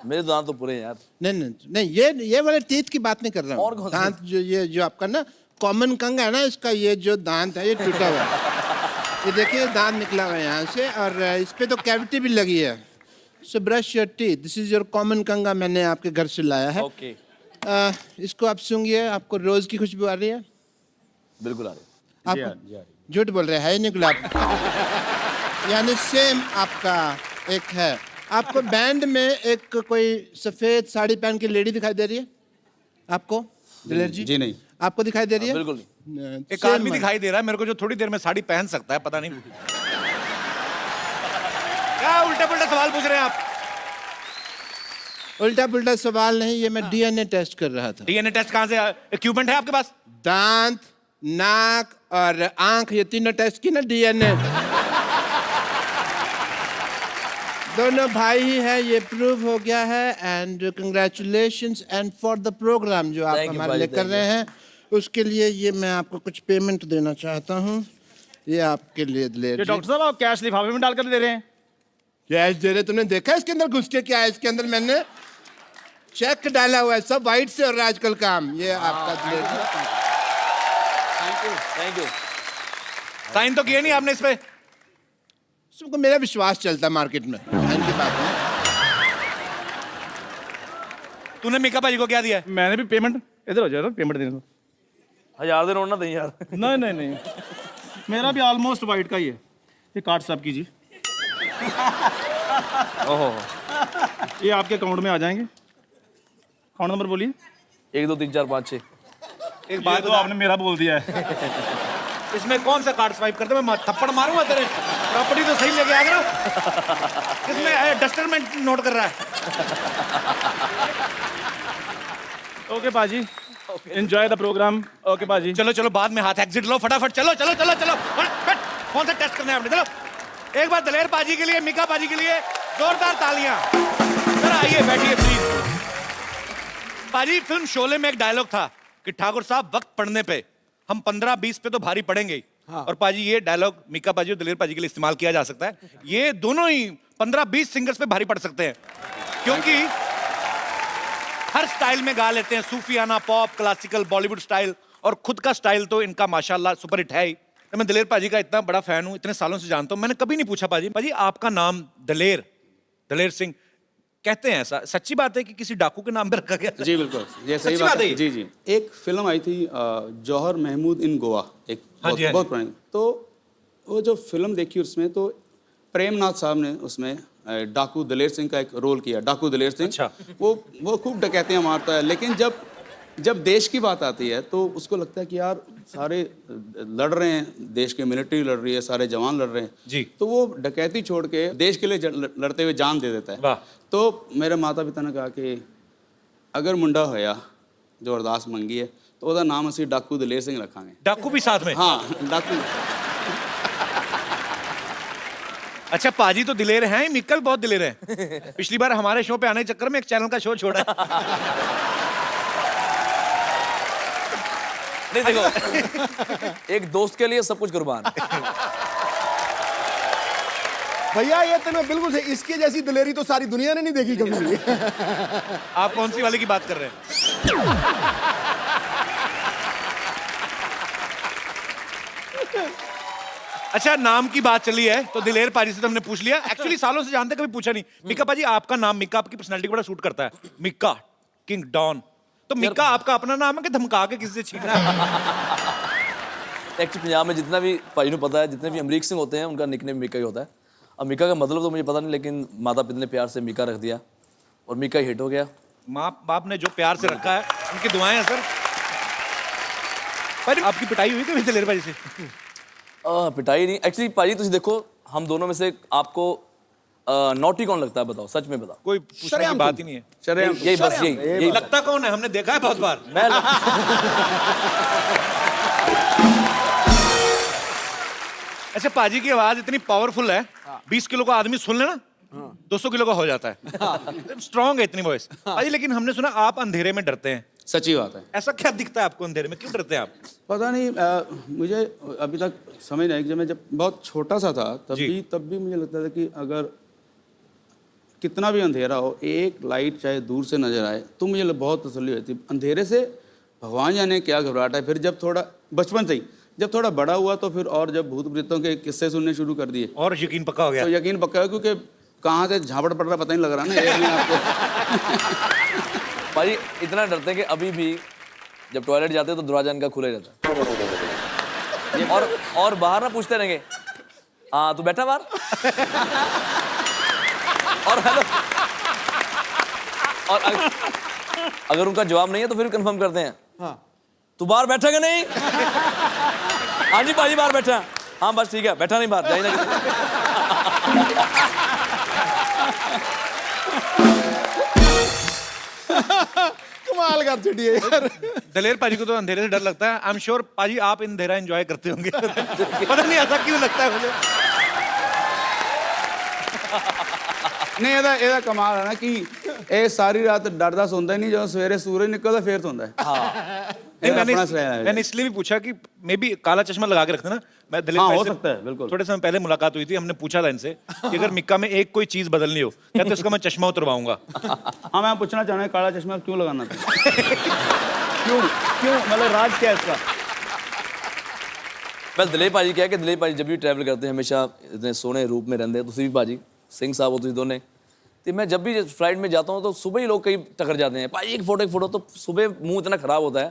मेरे दांत तो पूरे हैं यार नहीं नहीं ये वाले टीथ की बात नहीं कर रहा और हूँ कौन से? दांत जो ये जो आपका ना कॉमन कंग है ना इसका ये जो दांत है ये टूटा हुआ है ये देखिए दांत निकला हुआ है यहाँ से और इस पे तो कैविटी भी लगी है so brush your teeth this is your common कंगा मैंने आपके घर से लाया है ओके इसको आप सूंघिए आपको रोज की खुशबू आ रही है बिल्कुल आ रही आप झूठ बोल रहे हैं है नहीं गुलाब यानी सेम आपका एक है आपको बैंड में एक कोई सफेद साड़ी पहन के लेडी दिखाई दे रही है आपको दिलेर जी नहीं आपको दिखाई दे रही है बिल्कुल एक आदमी दिखाई दे रहा है मेरे को जो थोड़ी देर में साड़ी पहन सकता है पता नहीं क्या उल्टा पुल्टा सवाल पूछ रहे हैं आप उल्टा पुल्टा सवाल नहीं ये मैं डीएनए टेस्ट कर रहा था डीएनए टेस्ट कहाँ से इक्विपमेंट है आपके पास दांत नाक और आंख ये तीनों टेस्ट की ना डीएनए दोनों भाई ही है ये प्रूव हो गया है and congratulations and for the program जो आप Thank you, हमारे भाई, लिए कर thank रहे हैं उसके लिए ये मैं आपको कुछ पेमेंट देना चाहता हूँ ये आपके लिए दिलेर ये जी डॉक्टर साहब आप कैश लिफाफे में डालकर दे रहे हैं कैश दे रहे तुमने देखा इसके अंदर घुस के क्या है इसके अंदर मैंने चेक डाला हुआ है सब वाइट से हो रहा है आजकल काम ये आपका दिलेर जी थैंक यू साइन तो किए नहीं आपने इस पे सबको मेरा विश्वास चलता है मार्केट में इनकी बात है तूने मीका भाजी को क्या दिया है मैंने भी पेमेंट इधर हो जाए पेमेंट देने दो 1000 दिन होना नहीं यार नहीं नहीं नहीं मेरा भी ऑलमोस्ट वाइट का ही है ये कार्ड साहब कीजिए ओहो ये आपके अकाउंट में आ जाएंगे अकाउंट नंबर बोलिए 1 2 3 4 5 6 एक बात तो आपने मेरा बोल दिया है इसमें कौन सा कार्ड स्वाइप करते मैं थप्पड़ मारूंगा तेरे प्रॉपर्टी तो सही लेके आ गया इसमें डस्टर में नोट कर रहा है ओके पाजी एंजॉय द प्रोग्राम ओके पाजी चलो चलो बाद में हाथ एग्जिट लो फटाफट चलो चलो चलो चलो बैठ कौन सा टेस्ट करना है आपने चलो एक बार दलेर पाजी के लिए मीका पाजी के लिए जोरदार तालियां जरा आइए बैठिए प्लीज पाजी फिल्म शोले में एक डायलॉग था कि ठाकुर साहब वक्त पड़ने पे हम 15-20 पे तो भारी पड़ेंगे ही हाँ। और पाजी ये डायलॉग मीका पाजी और दलेर पाजी के लिए इस्तेमाल किया जा सकता है ये दोनों ही 15-20 सिंगर्स पे भारी पड़ सकते हैं क्योंकि हर स्टाइल में गा लेते हैं सूफियाना पॉप क्लासिकल बॉलीवुड स्टाइल और खुद का स्टाइल तो इनका माशाल्लाह सुपर हिट है ही तो मैं दलेर पाजी का इतना बड़ा फैन हूँ इतने सालों से जानता हूँ मैंने कभी नहीं पूछा पाजी आपका नाम दलेर सिंह कहते हैं ऐसा सच्ची बात है कि किसी डाकू के नाम पे रखा गया जी बिल्कुल ये सही बात है जी जी एक फिल्म आई थी जौहर महमूद इन गोवा एक बहुत पुरानी तो वो जो फिल्म देखी उसमें तो प्रेमनाथ साहब ने उसमें डाकू दलेर सिंह का एक रोल किया डाकू दलेर सिंह अच्छा। वो खूब डकैतियां मारता है लेकिन जब देश की बात आती है तो उसको लगता है कि यार सारे लड़ रहे हैं देश की मिलिट्री लड़ रही है सारे जवान लड़ रहे हैं जी तो वो डकैती छोड़ के देश के लिए लड़ते हुए जान दे देता है तो मेरे माता पिता ने कहा कि अगर मुंडा होया जो अरदास मंगी है तो ਉਹਦਾ नाम ਅਸੀਂ डाकू दलेर सिंह रखांगे डाकू भी साथ में हाँ डाकू अच्छा पाजी तो दिलेर हैं मिक्कल बहुत दिलेर हैं पिछली बार हमारे शो पे आने के चक्कर में एक चैनल का शो छोड़ा नहीं देखो एक दोस्त के लिए सब कुछ कुर्बान भैया ये तो मैं बिल्कुल सही इसके जैसी दिलेरी तो सारी दुनिया ने नहीं देखी कभी भी आप कौन सी वाले की बात कर रहे हैं अच्छा नाम की बात चली है तो दिलेर पाजी से तो हमने पूछ लिया एक्चुअली सालों से जानते कभी पूछा नहीं मिक्का पाजी आपका नाम मिक्का आपकी पर्सनालिटी बड़ा सूट करता है मिक्का किंग डॉन तो मिक्का आपका अपना नाम है कि धमका के किसी से छीना है एक्चुअली पंजाब में जितना भी भाई ने पता है जितने भी अमरीक सिंह होते हैं उनका निकनेम मिक्का ही होता है अब मिक्का का मतलब तो मुझे पता नहीं लेकिन माता पिता ने प्यार से मिक्का रख दिया और मिक्का हिट हो गया माँ बाप ने जो प्यार से रखा है उनकी दुआएं हैं सर पर आपकी पिटाई हुई कभी दिलेर पाजी से पिटाई नहीं एक्चुअली पाजी तुम देखो हम दोनों में से आपको नॉटी कौन लगता है बताओ, सच में बताओ। कोई पूछने की बात ही नहीं है। यही बस यही लगता कौन है, हमने देखा है बहुत बार। मैं अच्छा, पाजी की आवाज इतनी पावरफुल है, 20 किलो का आदमी सुन लेना 200 किलो का हो जाता है। स्ट्रांग है इतनी वॉइस। पाजी लेकिन हमने सुना आप अंधेरे में डरते हैं। सच्ची बात है। ऐसा क्या दिखता है आपको अंधेरे में, क्यों डरते हैं आप? पता नहीं, मुझे अभी तक समझ नहीं, जब मैं बहुत छोटा सा था तब भी मुझे लगता था कि अगर कितना भी अंधेरा हो, एक लाइट चाहे दूर से नजर आए तो मुझे बहुत तसल्ली होती। अंधेरे से भगवान जाने क्या घबराहट है। फिर जब थोड़ा बचपन से ही जब थोड़ा बड़ा हुआ तो फिर और जब भूत प्रेतों के किस्से सुनने शुरू कर दिए और यकीन पक्का हो गया। तो यकीन पक्का है, क्योंकि कहाँ से झापड़ पड़ रहा पता नहीं लग रहा ना एक में आपको। भाई इतना डरते हैं कि अभी भी जब टॉयलेट जाते हैं तो दरवाजा इनका खुला रहता है। और बाहर ना पूछते रहेंगे, हाँ तू बैठा बाहर, और हेलो, और अगर उनका जवाब नहीं है तो फिर कंफर्म करते हैं, हाँ तू बाहर बैठा कि नहीं? हाँ जी भाजी बाहर बैठा। हाँ बस ठीक है, बैठा नहीं बाहर, जाइए ना। कमाल कर छड़ी है यार। दलेर पाजी को तो अंधेरे से डर लगता है। आई एम श्योर पाजी आप अंधेरा एंजॉय करते होंगे। पता नहीं ऐसा क्यों लगता है मुझे। नहीं ਇਹਦਾ ਕਮਾਲ ਹੈ ਨਾ ਕਿ ਇਹ ਸਾਰੀ ਰਾਤ ਡਰਦਾ ਸੌਂਦਾ ਹੀ ਨਹੀਂ, ਜਦੋਂ ਸਵੇਰੇ ਸੂਰਜ निकलता फिर सौंदा है। मैंने इसलिए भी पूछा कि मे बी काला चश्मा लगा के रखते ना। मैं दलेर हाँ, भाई हो से सकता है, बिल्कुल। थोड़े समय पहले मुलाकात हुई थी, हमने पूछा था इनसे कि अगर मिक्का में एक कोई चीज बदलनी हो, कहते उसका मैं चश्मा उतरवाऊंगा। हाँ मैं पूछना चाह रहा हूँ, काला चश्मा क्यों लगाना था? क्यों क्यों मतलब राज क्या है इसका? मैं दिलीप भाजी क्या है कि दिलीप भाजी जब भी ट्रैवल करते हैं हमेशा इतने सोने रूप में रहते हैं। तुसी भी भाजी सिंह साहब हो, तुसी दोनों। तो मैं जब भी फ्लाइट में जाता हूँ तो सुबह ही लोग कई टकर जाते हैं, भाई एक फोटो। तो सुबह मुंह इतना खराब होता है,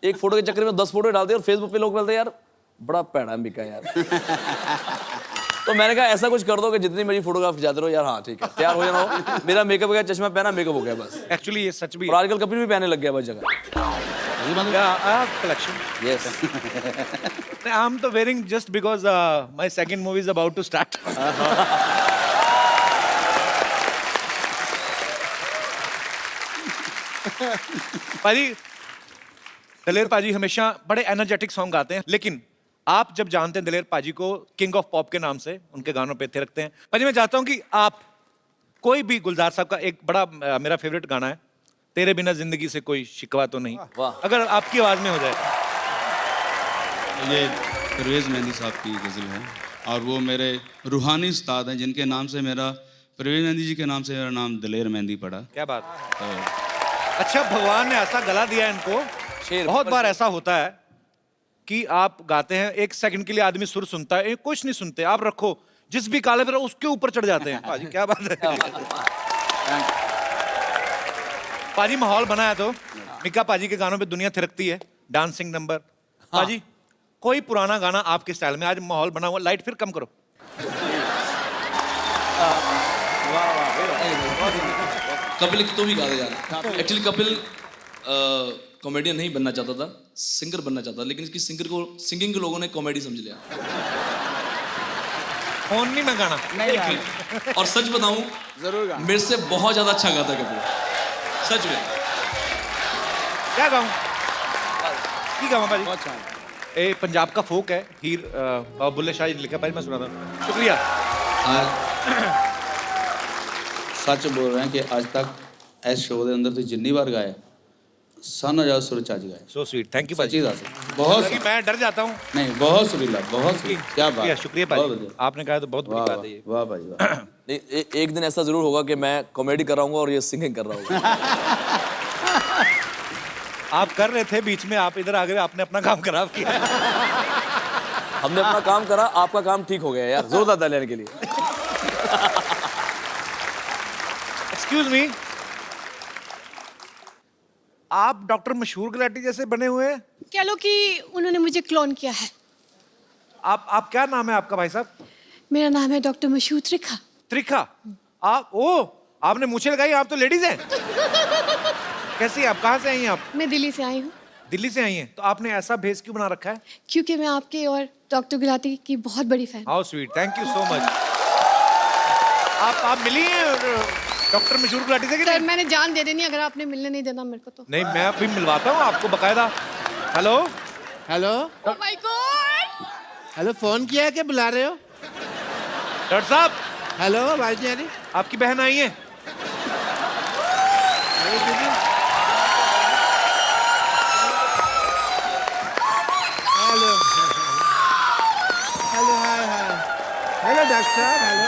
एक फोटो के चक्कर में 10 फोटो डालते हैं और फेसबुक पे लोग बोलते हैं यार बड़ा पैड़ा मिका यार। तो मैंने कहा ऐसा कुछ कर दो कि जितनी मेरी फोटोग्राफ खिंचाते रहो यार। हाँ ठीक है, तैयार हो जाना हो, मेरा मेकअप हो गया, चश्मा पहना, मेकअप हो गया बस। एक्चुअली ये सच भी और आजकल कपिल भी पहनने लग गया बस जगह। कलेक्शन। यस आई एम तो wearing just because my second movie is about to start. Paaji, Daler पाजी हमेशा बड़े एनर्जेटिक सॉन्ग गाते हैं, लेकिन आप जब जानते हैं दलेर पाजी को किंग ऑफ पॉप के नाम से, उनके गानों पे थे रखते हैं। पाजी मैं चाहता हूं कि आप कोई भी, गुलजार साहब का एक बड़ा मेरा फेवरेट गाना है, तेरे बिना जिंदगी से कोई शिकवा तो नहीं, अगर आपकी आवाज में हो जाए। ये परवेज मेहंदी साहब की गज़ल है और वो मेरे रूहानी उस्ताद हैं, जिनके नाम से मेरा, परवेज मेहंदी जी के नाम से मेरा नाम दलेर मेहंदी पड़ा। क्या बात। अच्छा, भगवान ने ऐसा गला दिया इनको। बहुत बार ऐसा होता है कि आप गाते हैं, एक सेकंड के लिए आदमी सुर सुनता है, कुछ नहीं सुनते, आप रखो जिस भी काले पे उसके ऊपर चढ़ जाते हैं। पाजी क्या बात है। पाजी माहौल बनाया तो मिक्का पाजी के गानों पे दुनिया थिरकती है, डांसिंग नंबर। पाजी कोई पुराना गाना आपके स्टाइल में, आज माहौल बना हुआ, लाइट फिर कम करो। कपिल तो भी गा दे यार। एक्चुअली कपिल कॉमेडियन नहीं बनना चाहता था, सिंगर बनना चाहता था, लेकिन इसकी सिंगिंग के लोगों ने कॉमेडी समझ लिया। फोन नहीं मैं गाना नहीं। और सच बताऊं, जरूर मेरे से बहुत ज्यादा अच्छा गाता कपिल, सच में। क्या गाऊं? की गाऊं पाजी? अच्छा। ए पंजाब का फोक है, हीर बाबा बुल्ले शाह जी ने लिखा, पाजी मैं सुना था। शुक्रिया। सच बोल रहे हैं कि आज तक इस शो के अंदर तो जितनी बार गाए साना ज्यादा सुर चाच गाए। सो स्वीट, थैंक यू पाजी। बहुत मैं डर जाता हूँ। नहीं, बहुत सुरीला, बहुत क्या बात। शुक्रिया पाजी, आपने कहा तो बहुत बड़ी बात है ये। वाह भाई वाह। एक दिन ऐसा जरूर होगा कि मैं कॉमेडी कर रहा हूँ और ये सिंगिंग कर रहा हूँ। आप कर रहे थे, बीच में आप इधर आ गए, आपने अपना काम खराब किया। हमने अपना काम करा, आपका काम ठीक हो गया यार, जोरदार ताली लेने के लिए। एक्सक्यूज मी, आप डॉक्टर मशहूर गुलाटी जैसे बने हुए हैं। कह लो कि उन्होंने मुझे क्लोन किया है। आप क्या नाम है आपका भाई साहब? मेरा नाम है डॉक्टर मशहूर त्रिखा। त्रिखा? आप आपने मूछें लगाई, आप तो लेडीज हैं। कैसी आप, कहाँ से आई हैं आप? मैं दिल्ली से आई हूँ। दिल्ली से आई हैं, तो आपने ऐसा भेस क्यों बना रखा है? क्योंकि मैं आपके और डॉक्टर गुलाटी की बहुत बड़ी fan. How sweet, thank you so much. आप मिली हैं डॉक्टर मशहूर गुलाटी से कि सर नहीं? मैंने जान दे देनी अगर आपने मिलने नहीं देना मेरे को तो। नहीं, मैं अभी मिलवाता हूँ आपको बकायदा। Hello hello oh my God. Hello, phone किया है कि बुला रहे हो? डॉक्टर साहब, हेलो आवाज नहीं आ रही? आपकी बहन आई है। हेलो हेलो, हाय हाय। हेलो डॉक्टर साहब, hello.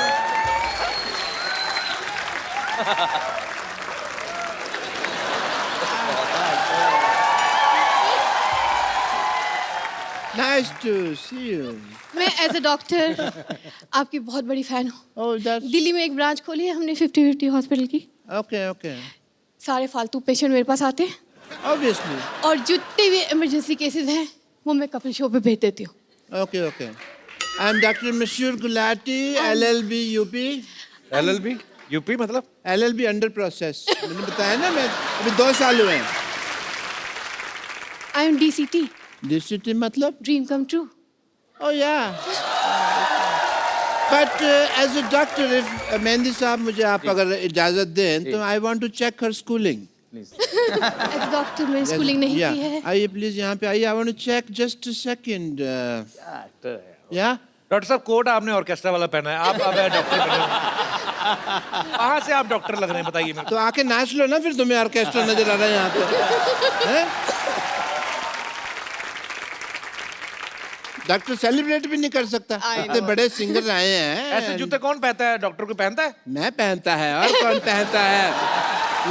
Nice to see you. मैं एज अ डॉक्टर आपकी बहुत बड़ी फैन हूँ। Oh, that's दिल्ली में एक ब्रांच खोली है हमने 50-50 हॉस्पिटल की। okay, okay. सारे फालतू पेशेंट मेरे पास आते हैं Obviously. और जितने भी इमरजेंसी केसेस हैं वो मैं कपिल शो पे भेज देती हूँ। Okay, okay. I'm Dr. Mashur Gulati, LLB UP. LLB UP मतलब? LLB under process. मैंने बताया ना, मैं अभी 2 साल हुए हैं। आई एम DCT, DCT मतलब? Dream come true. Oh yeah. But as a doctor, if mehndi साहब मुझे आप अगर इजाजत दें तो I want to check her schooling. As doctor मैंने स्कूलिंग नहीं Yeah. की है। आइए प्लीज यहाँ पे आइए. I want to check just a second. Yeah. Doctor साहब, कोट आपने ऑर्केस्ट्रा वाला पहना है, आप अब डॉक्टर बने हो। कहाँ से आप डॉक्टर लग रहे हैं बताइए मेरे तो आके नाच लो ना, फिर तुम्हें ऑर्केस्ट्रा नजर आ रहा है यहाँ पे. हैं? डॉक्टर सेलिब्रेट भी नहीं कर सकता. इतने बड़े सिंगर आए हैं. को? ऐसे जूते कौन पहनता है? डॉक्टर को पहनता है? मैं पहनता है और कौन पहनता है?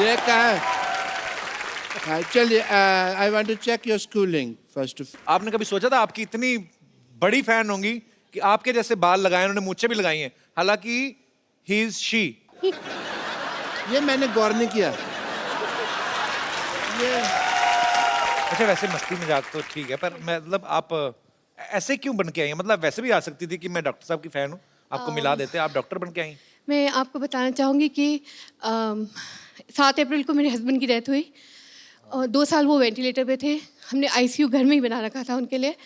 ये कहा. चलिए, I want to check your schooling first. आपने कभी सोचा था आपकी इतनी बड़ी फैन होंगी कि आपके जैसे बाल लगाए, उन्होंने मूंछें भी लगाई हैं, हालांकि ही इज शी। ये मैंने गौर नहीं किया. ये अच्छा, वैसे मस्ती मजाक तो ठीक है, पर मतलब आप ऐसे क्यों बन के आई हैं? मतलब वैसे भी आ सकती थी कि मैं डॉक्टर साहब की फैन हूँ, आपको मिला देते, आप डॉक्टर बन के आई। मैं आपको बताना चाहूँगी कि 7 अप्रैल को मेरे हस्बैंड की डेथ हुई और 2 साल वो वेंटिलेटर पे थे। हमने ICU घर में ही बना रखा था उनके लिए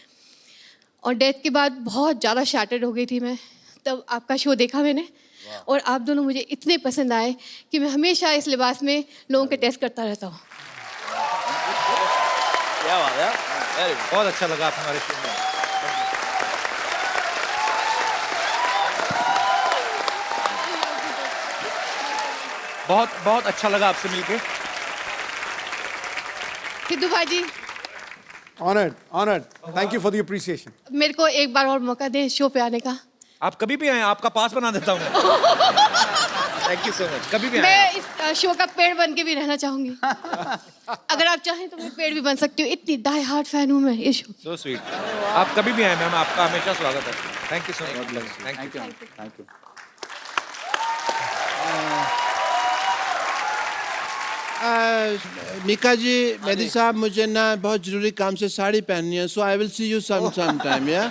और डेथ के बाद बहुत ज़्यादा शैटर्ड हो गई थी मैं। तब आपका शो देखा मैंने और आप दोनों मुझे इतने पसंद आए कि मैं हमेशा इस लिबास में लोगों के टेस्ट करता रहता हूँ। क्या बात है, बहुत अच्छा लगा आप हमारे शो में। बहुत बहुत अच्छा लगा आपसे मिलके। सिद्धू भाई, Honored, honored. Thank you for the appreciation. मेरे को एक बार और मौका दें शो पे आने का। आप कभी भी आए, आपका पास बना देता हूँ। Thank you so much. कभी भी आए। मैं इस शो का पेड़ बन के भी रहना चाहूंगी। अगर आप चाहें तो मैं पेड़ भी बन सकती हूँ, इतनी डाई हार्ट फैन हूँ मैं इस शो। So sweet. आप कभी भी आए मैम, आपका हमेशा स्वागत है। Thank you so much. Thank you. Thank you. Mika ji, Mehndi साहब, मुझे ना बहुत जरूरी काम से साड़ी पहननी है, so I will see you some time. या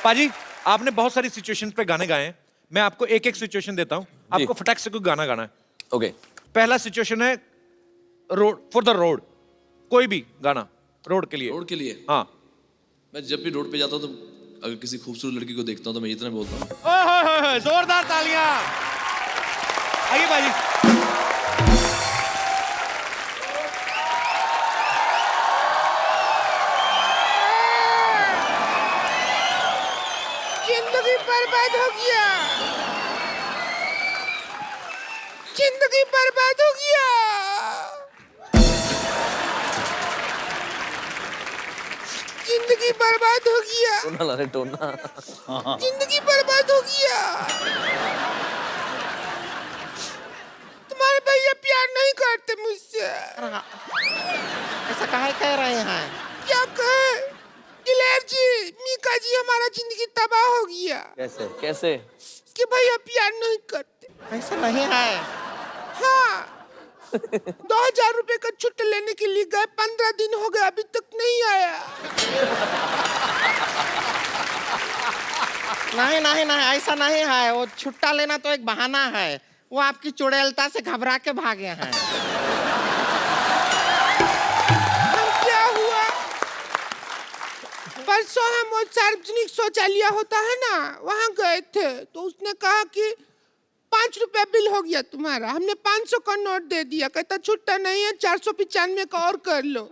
पाजी, आपने बहुत सारी सिचुएशन पे गाने गाए हैं, मैं आपको एक एक सिचुएशन देता हूँ, आपको फटाक से कोई गाना गाना है। ओके. पहला सिचुएशन है रोड, फॉर द रोड, कोई भी गाना रोड के लिए। रोड के लिए? हाँ। मैं जब भी रोड पे जाता हूँ तो अगर किसी खूबसूरत लड़की को देखता हूँ तो मैं इतना बोलता हूँ, ओए, जोरदार तालियां। आइए बाजी। जिंदगी बर्बाद हो गया, जिंदगी बर्बाद हो गया, जिंदगी बर्बाद हो गया, टोना ला रहे टोना. जिंदगी बर्बाद हो गया. तुम्हारे भैया प्यार नहीं करते मुझसे. ऐसा काहे कह रहे हैं? क्या कहे? दिलेर जी, मीका जी, हमारा जिंदगी तबाह हो गया. कैसे कैसे? कि भैया प्यार नहीं करते. ऐसा नहीं है. हाँ. 2000 रुपए का छुट्टी लेने के लिए गए, 15 दिन हो गए, अभी तक नहीं आया. नहीं नहीं नहीं, ऐसा नहीं है. वो छुट्टा लेना तो एक बहाना है. वो आपकी चुड़ैलता से घबरा के भागे हैं. क्या हुआ? परसों हम वो सार्वजनिक शौचालय होता है ना, वहाँ गए थे, तो उसने कहा कि 5 रुपया बिल हो गया तुम्हारा। हमने 500 का नोट दे दिया, कहता छुट्टा नहीं है, 495 का और कर लो।